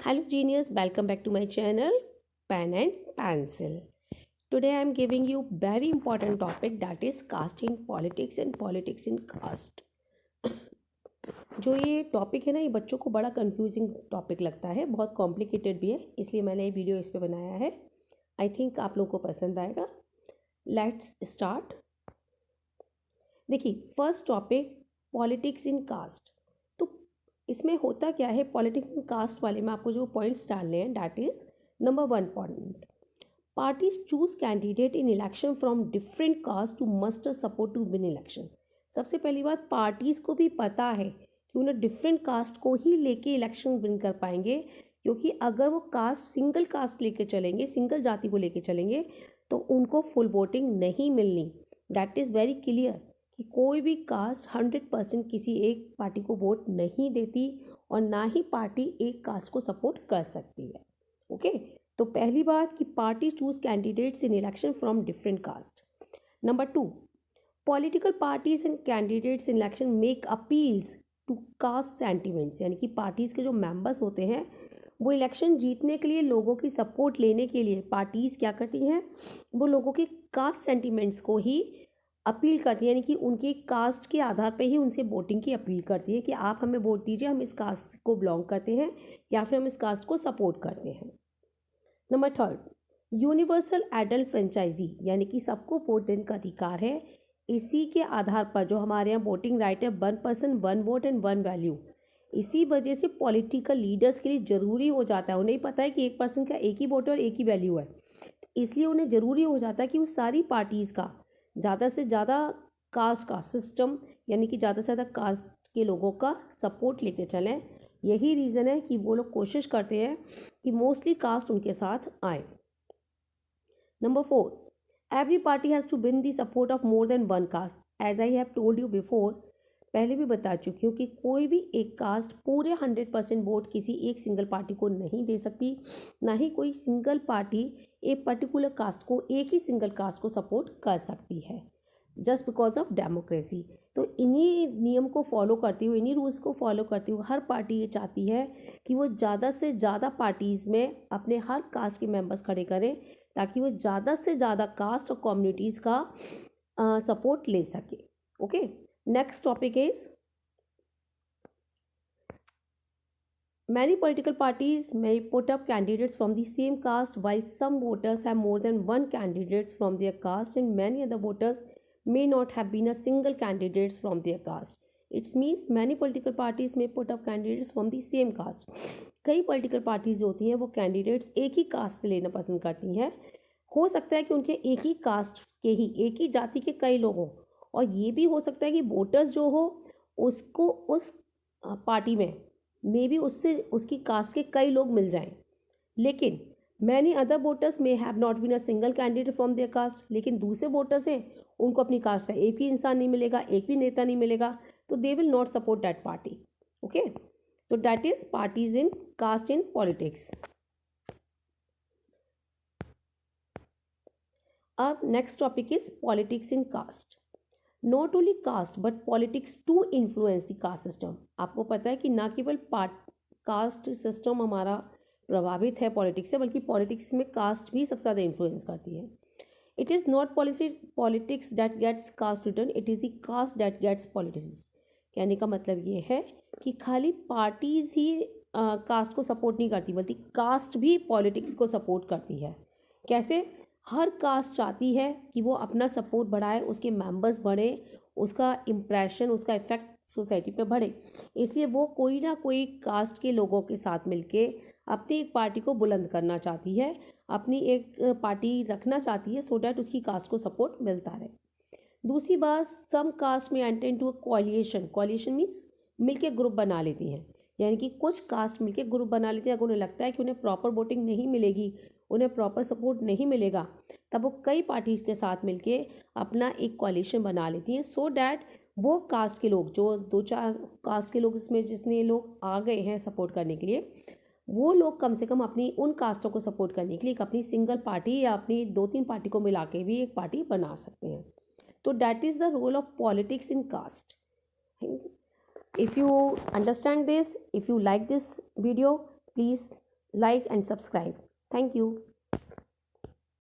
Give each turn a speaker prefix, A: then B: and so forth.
A: Hello genius, welcome back to my channel Pen and Pencil. Today I am giving you very important topic that is caste in politics and politics in caste. जो ये topic है ना, ये बच्चों को बड़ा confusing topic लगता है, बहुत कॉम्प्लिकेटेड भी है, इसलिए मैंने ये वीडियो इस पे बनाया है. आई थिंक आप लोगों को पसंद आएगा. Let's start. देखिए, first topic politics in caste. तो इसमें होता क्या है, पॉलिटिक्स इन कास्ट वाले में आपको जो पॉइंट्स डालने हैं, that is number 1 point, parties choose candidate in election from different caste to muster support to win election. सबसे पहली बात, पार्टीज को भी पता है कि उन्हें डिफरेंट कास्ट को ही लेके इलेक्शन विन कर पाएंगे, क्योंकि अगर वो कास्ट सिंगल कास्ट लेके चलेंगे, सिंगल जाति को लेके चलेंगे, तो उनको फुल वोटिंग नहीं मिलनी. दैट इज़ वेरी क्लियर कि कोई भी कास्ट 100% किसी एक पार्टी को वोट नहीं देती और ना ही पार्टी एक कास्ट को सपोर्ट कर सकती है. ओके, तो पहली बात कि party choose candidates in election from different caste. Number 2, political parties and candidates in election make appeals to caste sentiments. यानी कि पार्टीज़ के जो मेंबर्स होते हैं वो इलेक्शन जीतने के लिए, लोगों की सपोर्ट लेने के लिए पार्टीज़ क्या करती हैं, वो लोगों के कास्ट सेंटिमेंट्स को ही अपील करती है. यानी कि उनके कास्ट के आधार पे ही उनसे वोटिंग की अपील करती है कि आप हमें वोट दीजिए, हम इस कास्ट को बिलोंग करते हैं या फिर हम इस कास्ट को सपोर्ट करते हैं. Number 3, universal adult franchise. यानी कि सबको वोट देने का अधिकार है. इसी के आधार पर जो हमारे यहाँ वोटिंग राइट है, 1 पर्सन 1 वोट एंड 1 वैल्यू, इसी वजह से पॉलिटिकल लीडर्स के लिए ज़रूरी हो जाता है. उन्हें पता है कि एक पर्सन का एक ही वोट है और एक ही वैल्यू है, इसलिए उन्हें ज़रूरी हो जाता है कि वो सारी पार्टीज़ का ज़्यादा से ज़्यादा कास्ट का सिस्टम, यानी कि ज़्यादा से ज़्यादा कास्ट के लोगों का सपोर्ट लेके चलें. यही रीज़न है कि वो लोग कोशिश करते हैं कि मोस्टली कास्ट उनके साथ आए. Number 4, every party has to win the support of more than one caste. As I have told you before, पहले भी बता चुकी हूँ कि कोई भी एक कास्ट पूरे 100% वोट किसी एक सिंगल पार्टी को नहीं दे सकती, ना ही कोई सिंगल पार्टी एक पर्टिकुलर कास्ट को, एक ही सिंगल कास्ट को सपोर्ट कर सकती है, जस्ट बिकॉज ऑफ डेमोक्रेसी. तो इन्हीं नियम को फॉलो करती हुए, इन्हीं रूल्स को फॉलो करती हुए हर पार्टी ये चाहती है कि वो ज़्यादा से ज़्यादा पार्टीज़ में अपने हर कास्ट के मेंबर्स खड़े करें, ताकि वो ज़्यादा से ज़्यादा कास्ट और कम्युनिटीज़ का सपोर्ट ले सके. Okay, next topic is many political parties may put up candidates from the same caste, while some voters have more than one candidates from their caste and many other voters may not have been a single candidates from their caste. It means many political parties may put up candidates from the same caste. कई political parties जो होती हैं वो candidates एक ही caste से लेना पसंद करती हैं. हो सकता है कि उनके एक ही caste के ही, एक ही जाति के कई लोग हों, और ये भी हो सकता है कि वोटर्स जो हो उसको उस पार्टी में मे बी उससे उसकी कास्ट के कई लोग मिल जाएं. लेकिन many other voters may have not been a single candidate from their caste. लेकिन दूसरे वोटर्स हैं, उनको अपनी कास्ट का एक भी इंसान नहीं मिलेगा, एक भी नेता नहीं मिलेगा, तो they will not support that party. Okay, तो that is parties in caste in politics. अब next topic is politics in caste. Not only caste but politics to influence the caste system. आपको पता है कि ना केवल कास्ट सिस्टम हमारा प्रभावित है पॉलिटिक्स से, बल्कि पॉलिटिक्स में कास्ट भी सबसे ज़्यादा इन्फ्लुएंस करती है. It is not politics that gets caste return, it is the caste that gets politics. कहने का मतलब ये है कि खाली पार्टीज ही कास्ट को सपोर्ट नहीं करती, बल्कि कास्ट भी पॉलिटिक्स को सपोर्ट करती है. कैसे? हर कास्ट चाहती है कि वो अपना सपोर्ट बढ़ाए, उसके मेंबर्स बढ़े, उसका इम्प्रेशन, उसका इफेक्ट सोसाइटी पे बढ़े. इसलिए वो कोई ना कोई कास्ट के लोगों के साथ मिलके अपनी एक पार्टी को बुलंद करना चाहती है, अपनी एक पार्टी रखना चाहती है, सो डैट उसकी कास्ट को सपोर्ट मिलता रहे. दूसरी बात, सम कास्ट में enter into a coalition. Coalition means मिलके ग्रुप बना लेती हैं. यानी कि कुछ कास्ट मिलके ग्रुप बना लेते हैं. अगर उन्हें लगता है कि उन्हें प्रॉपर वोटिंग नहीं मिलेगी, उन्हें प्रॉपर सपोर्ट नहीं मिलेगा, तब वो कई पार्टीज के साथ मिलके अपना एक कोalition बना लेती हैं, सो डैट वो कास्ट के लोग, जो 2-4 कास्ट के लोग इसमें जितने लोग आ गए हैं सपोर्ट करने के लिए, वो लोग कम से कम अपनी उन कास्टों को सपोर्ट करने के लिए एक अपनी सिंगल पार्टी या अपनी 2-3 पार्टी को मिला के भी एक पार्टी बना सकते हैं. तो that is the role of politics in caste. If you understand this, if you like this video, please like and subscribe. Thank you.